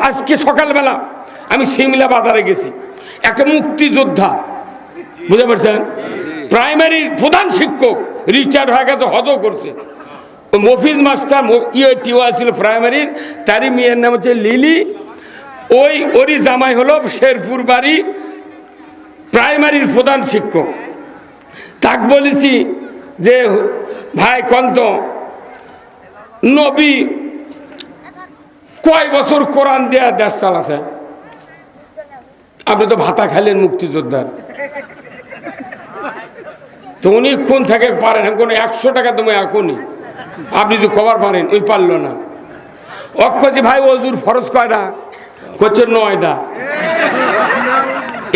আজকে সকালবেলা আমি সিমলা বাজারে গেছি, একটা মুক্তিযোদ্ধা, বুঝতে পারছেন, প্রাইমারির প্রধান শিক্ষক, রিটায়ার্ড হয়ে গেছে, হজও করছে। মফিজ মাস্টার টিওয়া ছিল প্রাইমারির, তারই মেয়ের নাম হচ্ছে লিলি। ওরই জামাই হলো শেরপুর বাড়ি প্রাইমারির প্রধান শিক্ষক। তাক বলেছি যে ভাই কন্ত নবী কয় বছর কোরআন দেয়া দেশ চালাছে? আপনি তো ভাতা খাইলেন মুক্তিযোদ্ধার, তো অনেকক্ষণ থেকে পারেন, কোনো 100 টাকা তুমি এখনই আপনি তো খবর পারেন, ওই পারল না। অক্ষজি ভাই ওজুর ফরজ কয়টা? করছে 9টা।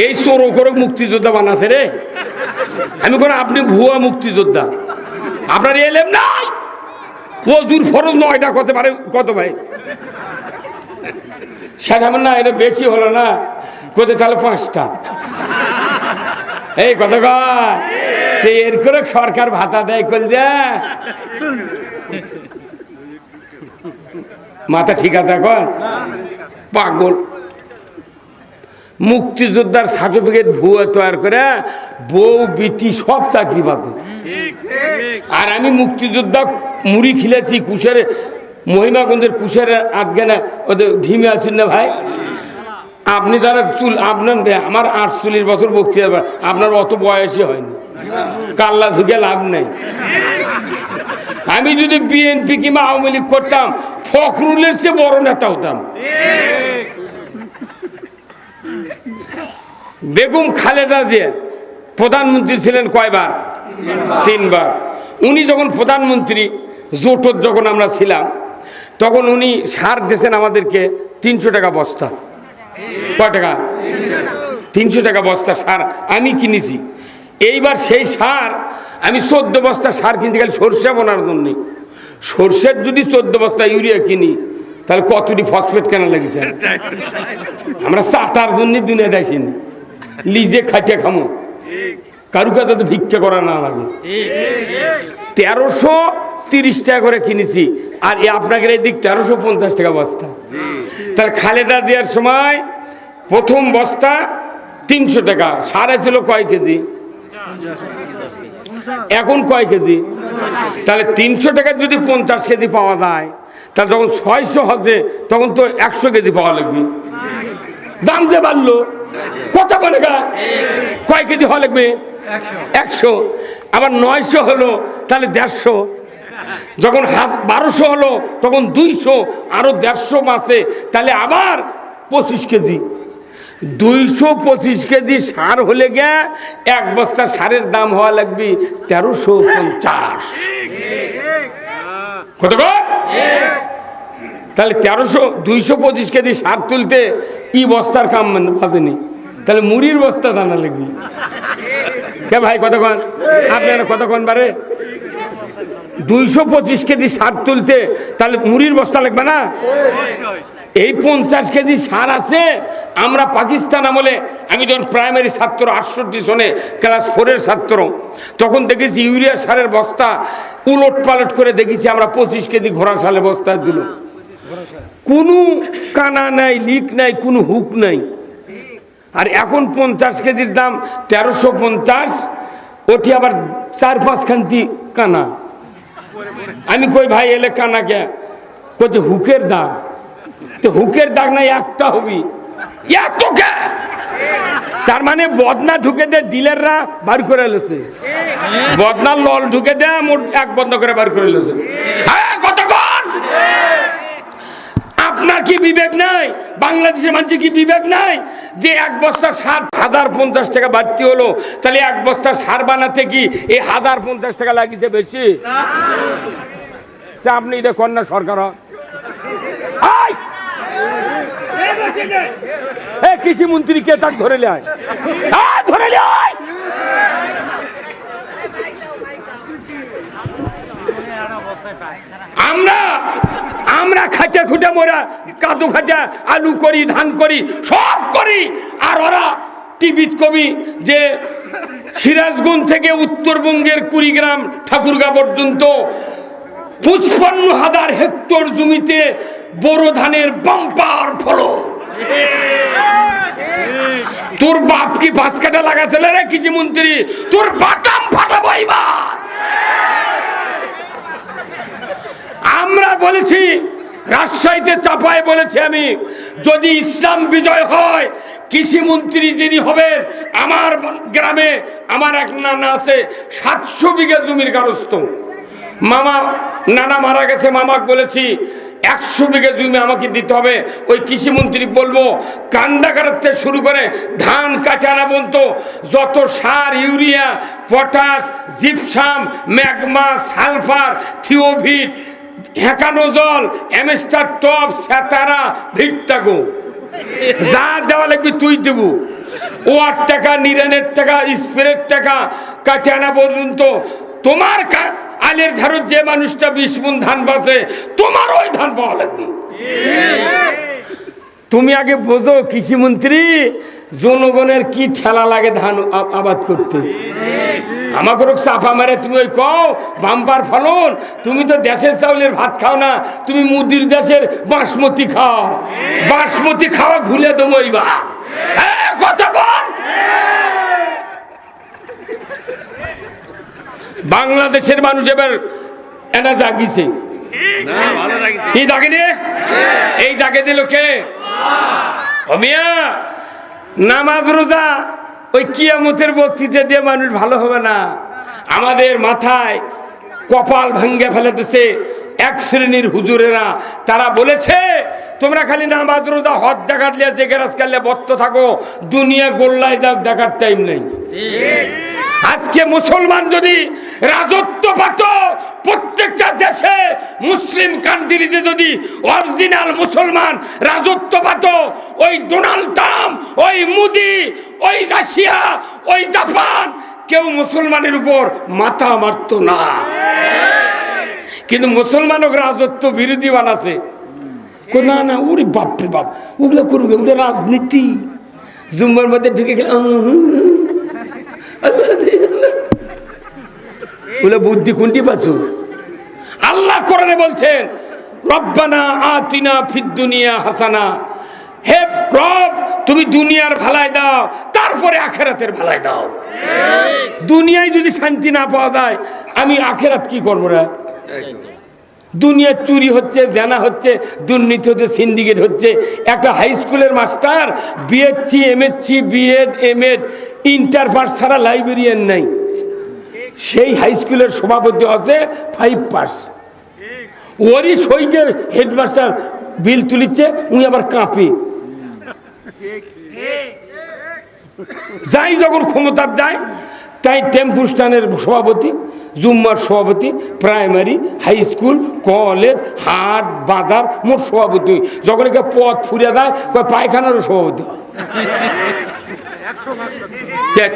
এই চোরো করে মুক্তিযোদ্ধা বানাছে রে। আমি কোনো আপনি ভুয়া মুক্তিযোদ্ধা, আপনার এলেম নাই। ওজুর ফরজ 9টা কত পারে? কত ভাই সেটা না, এটা বেশি হলো না, কোথায় তাহলে 5টা। এই কত এর করে সরকার ভাতা দেয় কল দে, মাথা ঠিক আছে এখন? পাগল মুক্তিযোদ্ধার সার্টিফিকেট ভুয়া তৈরি করে বউ বিটি সব চাকরি পাবে। আর আমি মুক্তিযোদ্ধা মুড়ি খিলেছি কুশের, মহিমাগঞ্জের কুশের আধগানা, ওদের ঢিমে আছেন না ভাই। আপনি যারা চুল আপনার আমার 48 বছর বক্তৃতা, আপনার অত বয়সই হয়নি, কাল্লা ঝুঁকে লাভ নেই। আমি যদি বিএনপি কিংবা আওয়ামী লীগ করতাম, ফখরুলের চেয়ে বড় নেতা হতাম। বেগম খালেদা জিয়া প্রধানমন্ত্রী ছিলেন কয়বার? 3বার। উনি যখন প্রধানমন্ত্রী, জোটত যখন আমরা ছিলাম, তখন উনি সার দিয়েছেন আমাদেরকে 300 টাকা বস্তা। কয় টাকা? 300 টাকা বস্তা সার আমি কিনেছি। এইবার সেই সার আমি 14 বস্তা সার কিনতে গেলে সর্ষে বোনার জন্য। সর্ষের যদি 14 বস্তা ইউরিয়া কিনি, তাহলে কতটি ফসফেট কেনা লেগেছে? আমরা চাটার জন্য দুনিয়া দেখি না, লিজে খাটিয়ে খামো, কারু কাছে তো ভিক্ষা করা না লাগে। 1330 টাকা করে কিনেছি, আর আপনাকে এদিক 1350 টাকা বস্তা। তার খালেদা দেওয়ার সময় প্রথম বস্তা 300 টাকা, সারে ছিল কয় কেজি? এখন কয় কেজি? তাহলে 300 টাকা যদি 50 কেজি পাওয়া যায়, তাহলে যখন 600 হচ্ছে তখন তো 100 কেজি পাওয়া লাগবে। দাম যে বাড়লো, কত করে কয় কেজি হওয়া লাগবে? 100। আবার 900 হলো, তাহলে 150। যখন 1200 হলো তখন 200, আরো 150 মাসে, তাহলে আবার 25 কেজি। 225 কেজি সার হলে গে এক বস্তা সারের দাম হওয়া লাগবে 1350। কত? তাহলে 225 কেজি সার তুলতে ই বস্তার কাম বাঁধেনি, তাহলে মুড়ির বস্তা দানা লাগবে। কে ভাই কতক্ষণ? আপনারা কতক্ষণ বারে? 225 কেজি সার তুলতে তাহলে মুড়ির বস্তা লাগবে না? এই 50 কেজি সার আছে। আমরা পাকিস্তান আমলে, আমি যখন প্রাইমারি ছাত্র 68 সনে ক্লাস 4-এর ছাত্র, তখন দেখেছি ইউরিয়া সারের বস্তা উলট পালট করে দেখেছি আমরা 25 কেজি ঘোড়া সালের বস্তা দিল। কোনো কানা নাই, লিক নাই, কোনো হুক নাই। আর এখন 50 কেজির দাম 1350, ওটি আবার 4-5 খান্তি কানা। আমি কই ভাই এলে কানা কে? কইছে হুকের দাগ। তো হুকের দাগ নাই একটা হবি, এত কে? তার মানে বদনা ঢুকে দে, ডিলাররা বার করে লেছে, বদনা লল ঢুকে দে, মোট এক বন্ধ করে বার করে লেছে। কতক্ষণ? আপনার কি বিবেক নাই? বাংলাদেশের মানুষের কি বিবেক নাই যে এক বস্তা সার 1050 টাকা বাড়তি হলো, তাহলে এক বস্তা সার বানাতে কি এই 1050 টাকা লাগিয়েছে বেশি? আপনি এটা কন্যা সরকার কৃষি মন্ত্রী কে তাক ধরে নেয়, ধরে নেয়। আমরা খাটা খুঁটে মোরা কাদু খাটা আলু করি, ধান করি, সব করি। আর ওরা টিভিত কবি যে সিরাজগঞ্জ থেকে উত্তরবঙ্গের কুড়িগ্রাম ঠাকুরগাঁ পর্যন্ত 55,000 হেক্টর জমিতে বড় ধানের বাম্পার ফলন। তোর বাপ কি 5 কাঠা লাগাছিল রে কৃষি মন্ত্রী? তোর বাটাম ফাটাবো এবার। আমরা বলেছি, রাজশাহীতে চাপায় বলেছি আমি, যদি ইসলাম বিজয় হয়, কৃষি মন্ত্রী যিনি হবেন, আমার গ্রামে আমার এক নানা আছে 700 বিঘা জমির কারস্থ। মামা নানা মারা গেছে, মামাকে বলেছি 100 বিঘা জমি আমাকে দিতে হবে। ওই কৃষি মন্ত্রী বলবো কান্দা কাটাতে শুরু করে ধান কাটা না পর্যন্ত যত সার, ইউরিয়া, পটাশ, জিপসাম, ম্যাগমা, সালফার, থিওভিট, হেকানো জল, এমএস্টার টপ, সেতারা, ভিট্টাগো যা দেওয়া লাগবে তুই দেব। ওয়ার টাকা, নিরানের টাকা, স্প্রের টাকা কাটে আনা পর্যন্ত তোমার আলের ধারত যে মানুষটা 20 মণ ধান বাঁচে, তোমার ওই ধান পাওয়া লাগবে। তুমি আগে বোঝো কৃষি মন্ত্রী, জনগণের কি ঠেলা লাগে ধান আবাদ করতে। আমাকে চাপা মারে তুমি ওই কও বাম্পার ফলন। তুমি তো দেশের চাউলের ভাত খাও না, তুমি মুদির দেশের বাসমতি খাও। বাসমতি খাওয়া ভুলে দেবো এইবার। কথা বল। বাংলাদেশের মানুষ এবার এনা জাগিছে, এই জাগিনি, এই জাগে দিল কে? মিয়া, নামাজ রোজা ওই কিয়ামতের বক্তৃতা দিয়ে মানুষ ভালো হবে না। আমাদের মাথায় কপাল ভাঙ্গে ফেলেতেছে এক শ্রেণীর হুজুরেরা। তারা বলেছে তোমরা খালি নামাজ রোজা হজ দেখাত লিয়া জেগেরাজ কালে বত্ত থাকো, দুনিয়া গোল্লায় যাক দেখার টাইম নেই। আজকে মুসলমান যদি রাজত্ব পাত প্রত্যেকটা দেশে, মুসলিম কান্ট্রিতে যদি অরিজিনাল মুসলমান রাজত্ব পাত, ওই ডোনাল্ড ট্রাম্প, ওই মোদি, ওই রাশিয়া, ওই জাপান কেউ মুসলমানের উপর মাথা মারত না। কিন্তু মুসলমানও রাজত্ব বিরোধী বানাছে। না না, ওরে বাপরে বাপ, ওগুলো করুক, ওগুলো রাজনীতি। জুম্মার মধ্যে ঢুকে গেলে বলে বুদ্ধি কোনটি পাচ্ছ? আল্লাহ কোরআনে বলছেন রব্বানা আতিনা ফিদ দুনিয়া হাসানা। হে রব, তুমি দুনিয়ার ভালাই দাও, তারপরে আখেরাতের ভালাই দাও। দুনিয়ায় যদি শান্তি না পাওয়া যায়, আমি আখেরাত কি করবো রে? দুনিয়া চুরি হচ্ছে, জানা হচ্ছে, দুর্নীতি হচ্ছে, সিন্ডিকেট হচ্ছে। একটা হাই স্কুলের master BSc, MSc, BEd, MEd, inter pass ছাড়া লাইব্রেরিয়ান নাই। সেই হাই স্কুলের সভাপতি আছে 5 পাস। ওরই সইকে হেডমাস্টার বিল তুলিচ্ছে, উনি আবার কাঁপে। যাই যখন ক্ষমতার যায়, তাই টেম্পু স্ট্যান্ডের সভাপতি, জুম্মার সভাপতি, প্রাইমারি, হাই স্কুল, কলেজ, হাট, বাজার, মোট সভাপতি। যখন একে পথ ফুরে যায়, পায়খানারও সভাপতি হয়।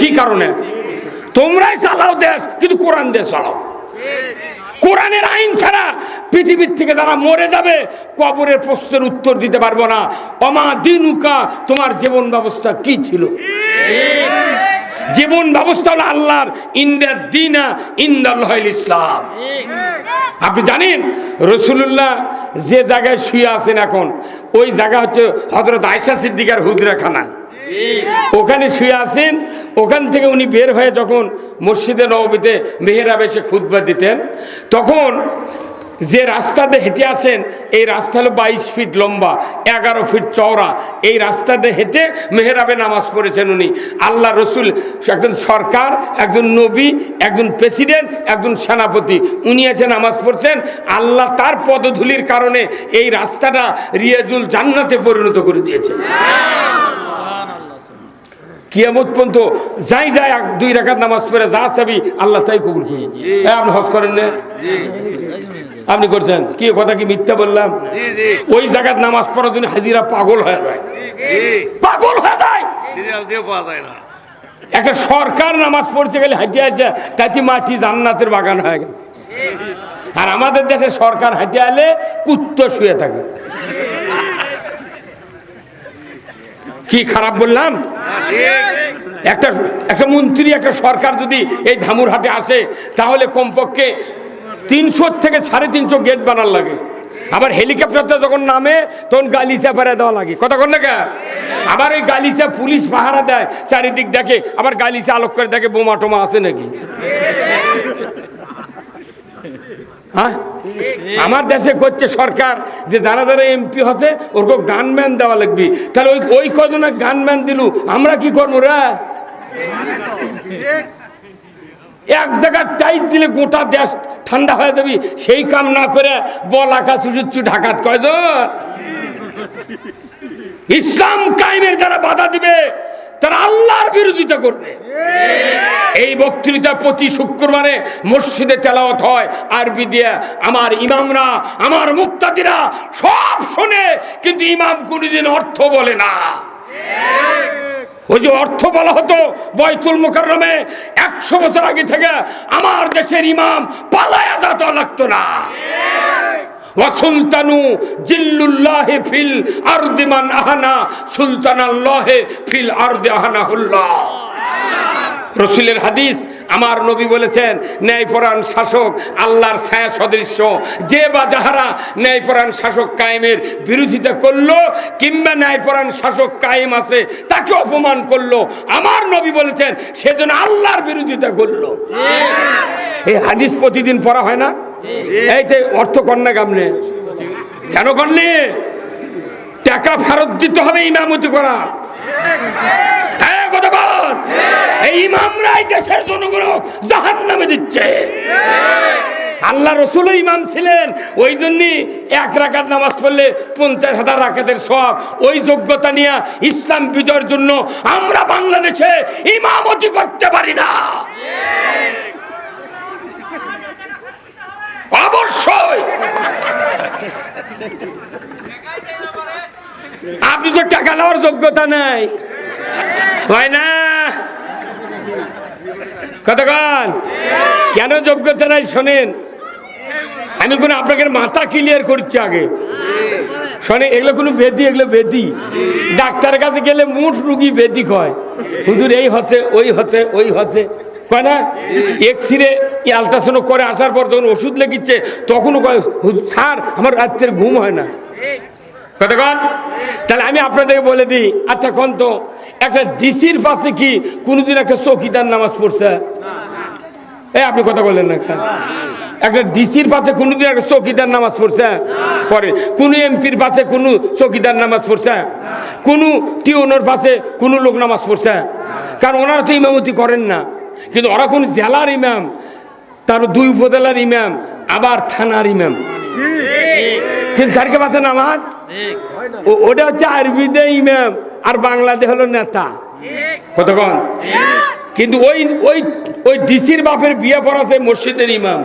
কি কারণে? তোমরাই চালাও দেশ, কিন্তু কোরআন দেশ চালাও। কোরআনের আইন ছাড়া পৃথিবীর থেকে যারা মরে যাবে, কবরের প্রশ্নের উত্তর দিতে পারবো না। অমা দিনুকা, তোমার জীবন ব্যবস্থা কি ছিল? জীবন ব্যবস্থা হলো আল্লাহর, ইন্দাদ দিনা ইনদাল্লাহিল ইসলাম। আপনি জানেন রাসূলুল্লাহ যে জায়গায় শুয়ে আছেন এখন, ওই জায়গা হচ্ছে হযরত আয়েশা সিদ্দিকার হুজরাখানা। ওখানে শুয়ে আছেন। ওখান থেকে উনি বের হয়ে যখন মসজিদে নববীতে মেহরাবে এসে খুতবা দিতেন, তখন যে রাস্তাতে হেঁটে আসেন, এই রাস্তা হলো 22 ফিট লম্বা, 11 ফিট চওড়া। এই রাস্তাতে হেঁটে মেহরাবে নামাজ পড়েছেন উনি। আল্লাহ রসুল একজন সরকার, একজন নবী, একজন প্রেসিডেন্ট, একজন সেনাপতি, উনি এসে নামাজ পড়ছেন। আল্লাহ তার পদধূলির কারণে এই রাস্তাটা রিয়াজুল জান্নাতে পরিণত করে দিয়েছেন। কিয়ামত পর্যন্ত যাই যায় 2 রাকাত নামাজ পড়ে যা চাবি আল্লাহ তাই কবুল করবে। আপনি হজ করেন না? আপনি করছেন কি? কথা কি মিথ্যা বললাম? ওই জায়গায় নামাজ পড়ার জন্য হাজিরা পাগল হয়ে যায়, পাগল হয়ে যায়। একটা সরকার নামাজ পড়তে গেলে হাঁটে হাঁটে তাতে মাটি জান্নাতের বাগান হয়ে গেল। আর আমাদের দেশে সরকার হাঁটে আলে কুত্তো শুয়ে থাকে। কি খারাপ বললাম? একটা মন্ত্রী, একটা সরকার যদি এই ধামুরহাটে আসে, তাহলে কমপক্ষে 300 থেকে 350 গেট বানার লাগে। আবার হেলিকপ্টারটা যখন নামে তখন গালিচা পাড়া দেওয়া লাগে, কথা কন না কে? আবার ওই গালিচা পুলিশ পাহারা দেয়, চারিদিক দেখে, আবার গালিচা আলোক করে দেখে বোমা টোমা আছে নাকি। হ্যাঁ, আমার দেশে করছে সরকার যে যারা যারা এমপি হচ্ছে ওরকম গানম্যান দেওয়া লাগবে। তাহলে ওই ওই কজনের গানম্যান দিলু, আমরা কি করবো রে? এক জায়গায় টাইট দিলে গোটা দেশ ঠান্ডা হয়ে যাবি, সেই কাম না করে বল আকাশ উঁচু ঢাকাত কয়জন। ইসলাম কায়েমের যারা বাধা দিবে তারা আল্লাহর বিরোধিতা করবে। এই বক্তৃতা প্রতি শুক্রবারে মসজিদে তেলাওয়াত হয় আরবি দিয়ে। আমার ইমামরা, আমার মুক্তাদিরা সব শোনে, কিন্তু ইমাম কোনদিন অর্থ বলে না। ওই যে অর্থ বলা হতো বাইতুল মুকাররমে 100 বছর আগে থেকে, আমার দেশের ইমাম পালায়া যেতে লাগতো না। ওয়াসুলতানু জিল্লুল্লাহি ফিল আরদি মান আহানা সুলতানাল্লাহি ফিল আরদি আহানাহুল্লাহ। রাসূলের হাদিস, আমার নবী বলেছেন, ন্যায়পরায়ণ শাসক আল্লাহর ছায়া সদৃশ্য। যে বা যাহারা ন্যায়পরায়ণ শাসক কায়েমের বিরোধিতা করলো কিংবা ন্যায়পরায়ণ শাসক কায়েম আছে তাকে অপমান করলো, আমার নবী বলেছেন সেজন্য আল্লাহর বিরোধিতা করলো। এই হাদিস প্রতিদিন পড়া হয় না? এইতে অর্থ কন্যা কামনে কেন করলি? টাকা ফেরত দিতে হবে ইমামতি করার। এই ইমামরাই দেশের জনগণ জাহান্নামে দিচ্ছে। আল্লাহ রসুল ইমাম ছিলেন, ওই জন্যই 1 রাকাত নামাজ পড়লে 50,000 রাকাতের সওয়াব। ওই যোগ্যতা নিয়ে ইসলাম বিজয়ের জন্য আমরা বাংলাদেশে ইমামতি করতে পারি না। অবশ্যই আপনি তো টাকা নেওয়ার যোগ্যতা নাই, হয় না? কতক্ষণ কেন যোগ্যতা নাই শোনেন, আমি কোনো আপনাকে মাথা ক্লিয়ার করছি আগে শোনেন। এগুলো কোনো বেদি, এগুলো বেদি। ডাক্তারের কাছে গেলে মুঠ রুগী বেদি কয়, হুজুর এই হচ্ছে, ওই হচ্ছে, ওই হচ্ছে, কয় না? এক্সরে আলট্রাসাউন্ড করে আসার পর যখন ওষুধ লেগিচ্ছে তখনও কয়, স্যার আমার রাত্রের ঘুম হয় না। কতক্ষণ? তাহলে আমি আপনাদেরকে বলে দিই, আচ্ছা কোন তো একটা ডিসির পাশে কি কোনোদিন একটা চৌকিদার নামাজ পড়ছে? এই আপনি কথা বললেন না। একটা ডিসির পাশে কোনোদিন একটা চৌকিদার নামাজ পড়ছে? পরে কোন এমপির পাশে কোনো চৌকিদার নামাজ পড়ছে? কোন টিওনোর পাশে কোনো লোক নামাজ পড়ছে? কারণ ওনারা তো ইমামতি করেন না, কিন্তু ওরা কোন জেলার ইমাম, তার 2 উপজেলার ইমাম, আবার থানার ইমাম, কিন্তু তারকে পাশে নামাজ ওটা হচ্ছে আরবিতে ইমাম আর বাংলাদেশ হলো নেতা। কতক্ষণ? কিন্তু ওই ওই ওই ডিসির বাপের বিয়ে পড়াছে মসজিদের ইমাম,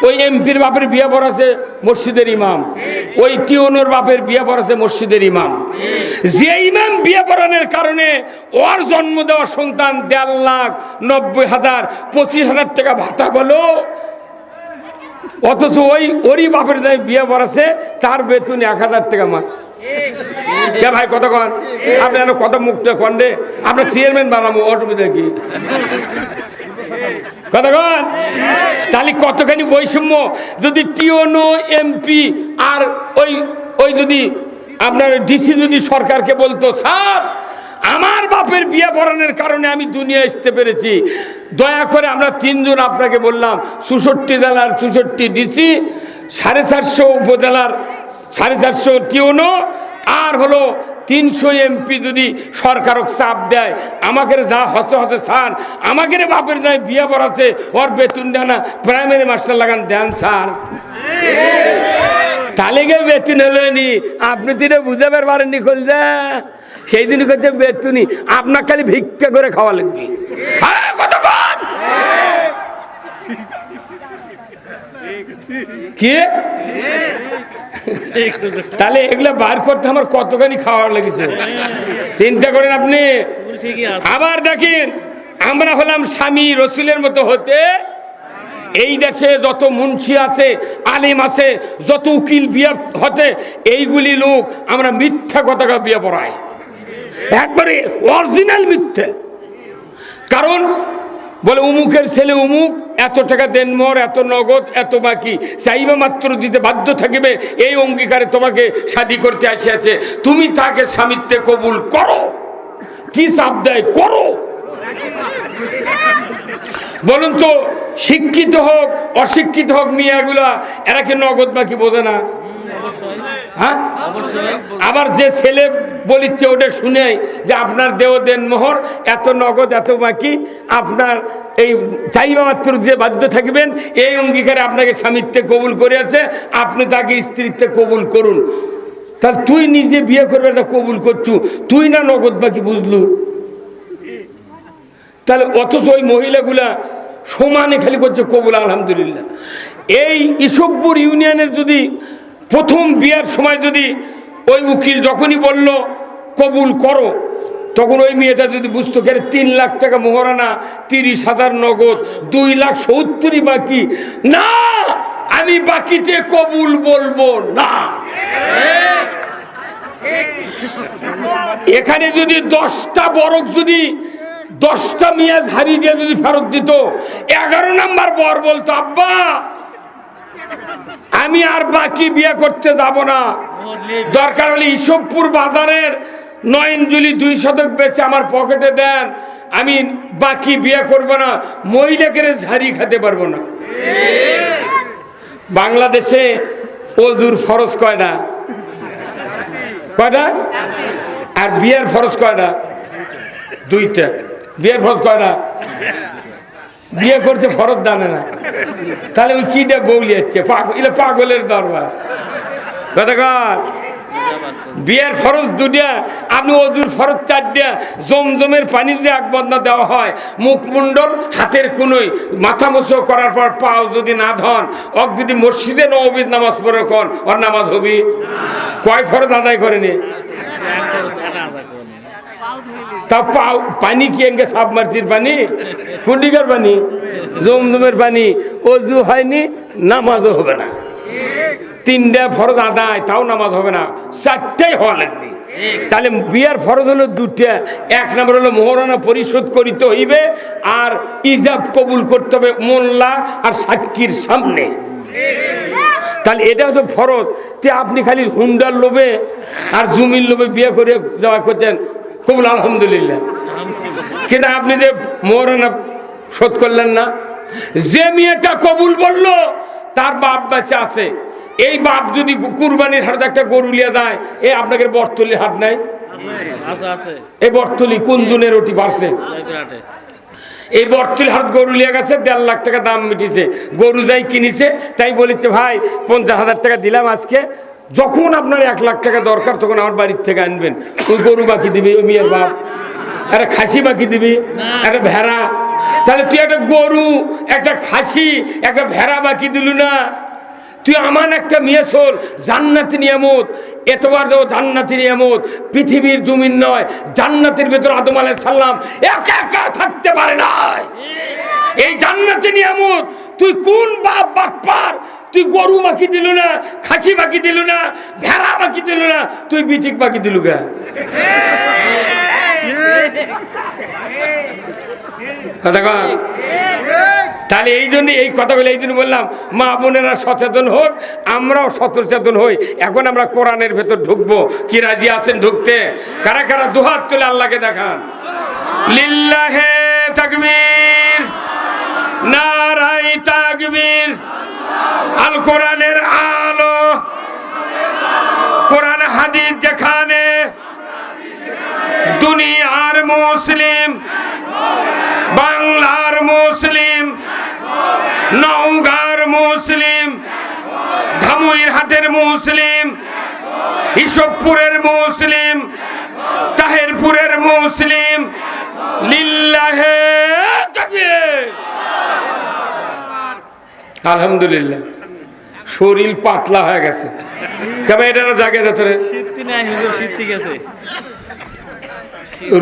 ওই এমপির বাপের বিয়ে পড়াছে মসজিদের ইমাম, ওই টিওনোর বাপের বিয়ে পড়াছে মসজিদের ইমাম। যে ইমাম বিয়ে পড়ানোর কারণে ওর জন্ম দেওয়া সন্তান 1,90,000 25,000 টাকা ভাতা বলো, অথচ ওরই বাপের যাই বিয়ে পড়াছে তার বেতন 1,000 টাকা মাস। কে ভাই কতক্ষণ? আপনি কত মুক্ত খন্ডে আপনার চেয়ারম্যান বানাবো, অসুবিধা কি? কতক্ষণ? তাহলে কতখানি বৈষম্য। যদি টিওনো এমপি আর ওই ওই যদি আপনার ডিসি যদি সরকারকে বলতো, স্যার আমার বাপের বিয়ে পড়ানোর কারণে আমি দুনিয়া আসতে পেরেছি, দয়া করে আমরা 3 জন আপনাকে বললাম, 64 জেলার 64 ডিসি, 450 উপজেলার 450 টিওনো, আর হলো 300 এমপি যদি সরকারক চাপ দেয়, আমাকে যা হচ্ছে হচ্ছে স্যার, আমাকে বাপের যায় বিয়ে পড়াচ্ছে, ওর বেতন দেয় না, প্রাইমারি মাস্টার লাগান দেন স্যার। তাহলে গিয়ে বেতন হলো নি, আপনি তো বুঝাবার পারেননি করলে সেই দিন করছে বেতনই, আপনার খালি ভিক্ষা করে খাওয়া লাগবে। কি তাহলে এগুলো বার করতে আমার কতখানি খাওয়ার লেগেছে চিন্তা করেন আপনি। আবার দেখেন, আমরা হলাম স্বামী রসুলের মতো হতে, এই দেশে যত মুন্সি আছে, আলিম আছে, যত উকিল বিয়ে হতে, এইগুলি লোক আমরা মিথ্যা কথা বিয়ে পড়াই, একবারে অরিজিনাল মিথ্যে। কারণ বলে উমুকের ছেলে উমুক, এত টাকা দেন মোর, এত নগদ, এত বাকি, চাইবা মাত্র দিতে বাধ্য থাকিবে, এই অঙ্গীকারে তোমাকে শাদী করতে আসিয়াছে, তুমি তাকে স্বামিত্বে কবুল করো। কি চাপ দেয়? করো। বলুন তো, শিক্ষিত হোক অশিক্ষিত হোক মেয়েগুলা, এরা কি নগদ বাকি বোঝে না? হ্যাঁ, আবার যে ছেলে বলিচ্ছে ওটা শুনে যে আপনার দেও দেন মোহর, এত নগদ, এত বাকি, আপনার এই চাইবা মাত্র দিয়ে বাধ্য থাকবেন, এই অঙ্গীকারে আপনাকে স্বামিত্বে কবুল করে আছে, আপনি তাকে স্ত্রীত্বে কবুল করুন। তাহলে তুই নিজে বিয়ে করবে না কবুল করছু, তুই না নগদ বাকি বুঝলু? তাহলে অথচ ওই মহিলাগুলা সমানে খালি করছে কবুল আলহামদুলিল্লাহ। এই ইসবপুর ইউনিয়নের যদি প্রথম বিয়ার সময় যদি ওই উকিল যখনই বলল কবুল করো, তখন ওই মেয়েটা যদি বুঝতো কেন 3 লাখ টাকা মোহরানা, 30,000 নগদ, 2,70,000 বাকি, না আমি বাকিতে কবুল বলবো না। এখানে যদি 10টা বরক, যদি 10টা মেয়াজ হারিয়ে দিয়ে যদি ফেরত দিত, 11 নাম্বার বর বলতো আব্বা আমি আর বাকি বিয়ে করতে যাব না, দরকার হলে ইসবপুর বাজারের 9 ইঞ্জুলি 2 শতক বেচে আমার পকেটে দেন, আমি বাকি বিয়ে করব না, মহিলাকে ঝাড়ি খেতে পারবো না। বাংলাদেশে ওজুর ফরজ কয়টা? কয়টা? আর বিয়ের ফরজ কয়টা? 2টা। বিয়ের ফরজ কয়টা? বিয়ে করছে ফরজ জানে না, তাহলে ওই কি দিয়ে বউলি যাচ্ছে? পাগলের দরবার। কথা কর, বিয়ের ফরজ 2টা, আপনি ওজুর ফরজ 4টা। জমজমের পানি যদি 1 বদনা দেওয়া হয়, মুখমণ্ডল হাতের কোনোই মাথা মুছো করার পর পাও যদি না ধন, অক যদি মসজিদে নববীর নামাজ পড়ে কোন ওর নামাজ হবি? কয় ফরজ আদায় করেনি? তা পানি কি এনকে সাবমার্সির পানি? কুন্ডিকার পানি? জমজমের পানি? ওযু হয়নি, নামাজও হবে না। 3টা ফরজ আদায়, তাও নামাজ হবে না, 4টাই হওয়া লাগবে। তাহলে বিয়ার ফরজ হলো 2টা। 1 নম্বর হলো মোহরানা পরিশোধ করিতে হইবে, আর ইজাব কবুল করতে হবে মোল্লা আর সাক্ষীর সামনে। তাহলে এটা হচ্ছে ফরজ। তে আপনি খালি হুন্ডার লোভে আর জমির লোভে বিয়ে করে যাওয়া করছেন, কবুল আলহামদুলিল্লাহ, কিন্তু আপনি যে মোহরানা শোধ করলেন না। যে মেয়েটা কবুল বললো তার বাপ বাচ্চা আছে, এই বাপ যদি কুরবানির হাটে একটা গরু লিয়ে যায়, এই আপনাকে বর্তলি হাট নাই? এই বর্তলি কোন দিনের ওটি বাড়ছে? এই বর্তলি হাট গরু লিয়ে গেছে, 1.5 লাখ টাকা দাম মিটিছে, গরু যাই কিনেছে, তাই বলেছে ভাই 50,000 টাকা দিলাম আজকে, যখন আপনার 1 লাখ টাকা দরকার তখন আমার বাড়ির থেকে আনবেন। ওই গরু বাকি দিবি ওই মেয়ের বাপ, একটা খাসি বাকি দিবি, একটা ভেড়া। তাহলে তুই একটা গরু, একটা খাসি, একটা ভেড়া বাকি দিলু না? তুই আমান একটা মেয়ে চল, জান্নাতি নিয়ামত, এতবার দেবো জান্নাতি নিয়ামত, পৃথিবীর জমিন নয়, জান্নাতের ভেতর আদম আলাইহিস সালাম একা একা থাকতে পারে নাই। এই জান্নাতি নিয়ামত তুই কোন বাপ বাটপার? তুই গরু বাকি দিলু না, খাসি বাকি দিলু না, ভেড়া বাকি দিলু না, তুই বিটিক বাকি দিলু গা? তাহলে এই জন্য এই কথাগুলো এই জন্য বললাম, মা বোনেরা সচেতন হোক, আমরাও সচেতন হই। এখন আমরা কোরআনের ভেতর ঢুকবো, কি রাজি আছেন ঢুকতে? কারা কারা দুহাত তুলে আল্লাহকে দেখান? লিল্লাহে তাকবীর, নারায়ে তাকবীর। আল কোরআনের আলো, কোরআন হাদিস যেখানে, দুনিয়ার মুসলিম, বাংলার মুসলিম, নওগাঁর মুসলিম, ধামুইর হাটের মুসলিম, ইসবপুরের মুসলিম, তাহেরপুরের মুসলিম, লিল্লাহে তাকবীর। আলহামদুলিল্লাহ, শরীর পাতলা হয়ে গেছে। কেমন এটা জাগে যাচ্ছে রে?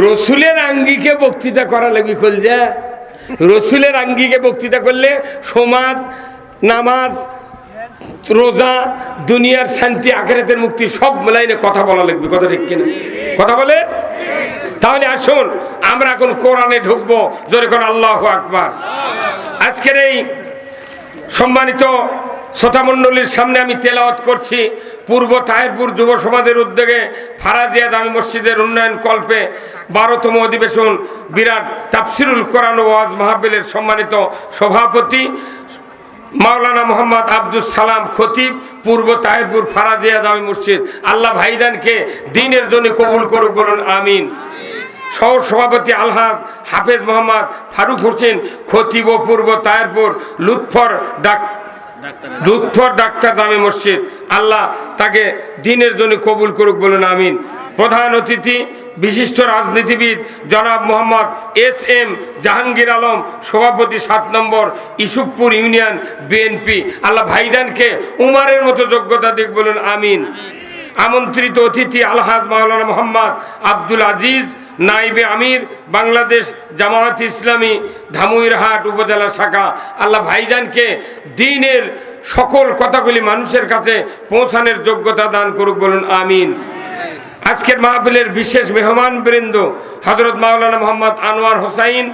রসুলের আঙ্গিকে বক্তৃতা করা লাগবে কলজা। রসুলের আঙ্গিকে বক্তৃতা করলে সমাজ, নামাজ, রোজা, দুনিয়ার শান্তি, আখিরাতের মুক্তি সব লাইনে কথা বলা লাগবে। কথা ঠিক কিনা? কথা বলে? তাহলে আসুন আমরা এখন কোরআনে ঢুকবো, জোরে কোন আল্লাহু আকবার। আজকের এই সম্মানিত শ্রোতামণ্ডলীর সামনে আমি তেলাওয়াত করছি পূর্ব তাহেরপুর যুব সমাজের উদ্যোগে ফারাজিয়া জামি মসজিদের উন্নয়ন কল্পে 12তম অধিবেশন বিরাট তাফসিরুল কোরআন ও ওয়াজ মাহফিলের সম্মানিত সভাপতি মাওলানা মোহাম্মদ আব্দুল সালাম খতিব, পূর্ব তাহেরপুর ফারাজিয়া জামি মসজিদ। আল্লাহ ভাইজানকে দ্বীনের জন্য কবুল করুক, বলুন আমিন। সহ সভাপতি আলহাজ হাফেজ মোহাম্মদ ফারুক হোসেন খতিব ও পূর্ব তাহেরপুর লুৎফর ডাক্তার জামি মসজিদ। আল্লাহ তাকে দ্বীনের জন্য কবুল করুক, বলুন আমিন। প্রধান অতিথি বিশিষ্ট রাজনীতিবিদ জনাব মোহাম্মদ SM জাহাঙ্গীর আলম, সভাপতি 7 নম্বর ইসুফপুর ইউনিয়ন বিএনপি। আল্লাহ ভাইজানকে উমারের মতো যোগ্যতা দিক, বলুন আমিন। আমন্ত্রিত অতিথি আলহাজ মাওলানা মোহাম্মদ আব্দুল আজিজ, নাইবে আমির, বাংলাদেশ জামায়াত ইসলামী ধামইরহাট উপজেলা শাখা। আল্লাহ ভাইজানকে দ্বীনের সকল কথাগুলি মানুষের কাছে পৌঁছানোর যোগ্যতা দান করুক, বলুন আমিন। আজকের মাহফিলের বিশেষ মেহমান বৃন্দ Hazrat Maulana Mohammad Anwar Hossain,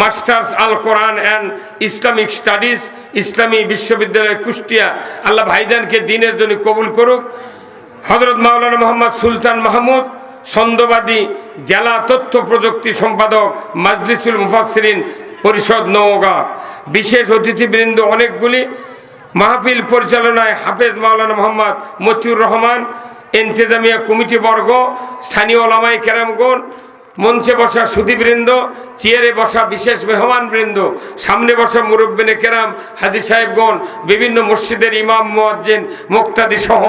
masters Al Quran and Islamic studies, ইসলামী বিশ্ববিদ্যালয় কুষ্টিয়া। আল্লাহ ভাইজানকে দ্বীনের জন্য কবুল করুক। হযরত মাওলানা মোহাম্মদ সুলতান মাহমুদ, ছন্দবাদী, জেলা তথ্য প্রযুক্তি সম্পাদক, মাজলিসুল মুফাসসিরিন পরিষদ নওগাঁ। বিশেষ অতিথিবৃন্দ অনেকগুলি। মাহফিল পরিচালনায় হাফেজ মাওলানা মোহাম্মদ মতিউর রহমান, ইন্তেজামিয়া কমিটি বর্গ, স্থানীয় ওলামায়ে কেরামগণ, মঞ্চে বসা সুধীবৃন্দ, চেয়ারে বসা বিশেষ মেহমানবৃন্দ, সামনে বসা মুরব্বিনে কেরাম, হাজী সাহেবগণ, বিভিন্ন মসজিদের ইমাম, মুয়াজ্জিন, মুক্তাদি সহ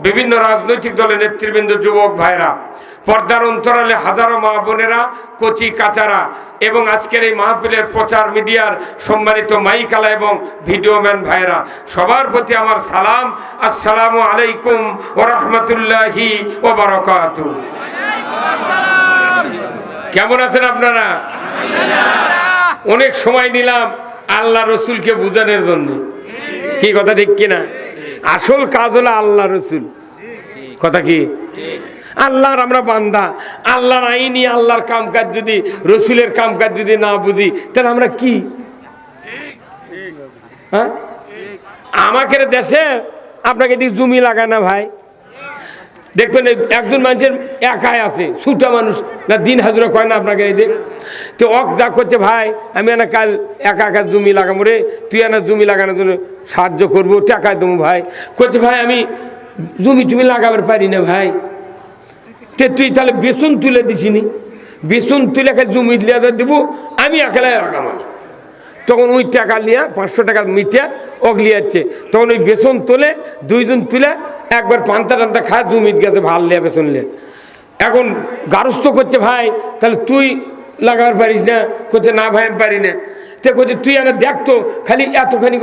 বিভিন্ন রাজনৈতিক দলের নেতৃবৃন্দ, যুবক ভাইরা, পর্দার অন্তরালে হাজারো মা বোনেরা, কচি কাচারা এবং আজকের এই মাহফিলের প্রচার মিডিয়ার সম্মানিত মাইকালা এবং ভিডিওম্যান ভাইরা, সবার প্রতি আমার সালাম। আসসালামু আলাইকুম ওয়া রাহমাতুল্লাহি ওয়া বারাকাতুহু। কেমন আছেন আপনারা? অনেক সময় নিলাম আল্লাহ রসুলকে বোঝানোর জন্য, কি কথা ঠিক কিনা? আসল কাজ হলো আল্লাহ রসুল, কথা কি? আল্লাহর আমরা বান্দা, আল্লাহর আইনি আল্লাহর কামকাজ যদি, রসুলের কামকাজ যদি না বুঝি, তাহলে আমরা কি? হ্যাঁ, আমাকে দেশে আপনাকে দিক জমি লাগায় না ভাই, দেখবেন একজন মানুষের একাই আছে, ছুটা মানুষ না, দিন হাজুরা কয় না আপনাকে এই দেখ। তো অক যা করছে, ভাই আমি না কাল একা একা জমি লাগাবো রে, তুই না জমি লাগানোর জন্য সাহায্য করবো, টাকা দেবো। ভাই করছে, ভাই আমি জমি লাগাবার পারি না ভাই। তে তুই তাহলে বেসন তুলে দিছিনি, বেসন তুলে খালি জমি লিয়া দেবো, আমি একালাই লাগাবো না। তখন ওই টাকা লিয়া 500 টাকা মিটিয়া ওক লিয়াচ্ছে, তখন ওই বেসন তোলে, দুইজন তুলে একবার পান্তা টান্তা খায়, জমিত গেছে ভাল লিয়া বেসন লিয়া। এখন গারস্থ করছে, ভাই তাহলে তুই লাগাবার পারিস না? করছে না ভাই আমি পারি না। তে করছে তুই এনে দেখ তো খালি এতখানি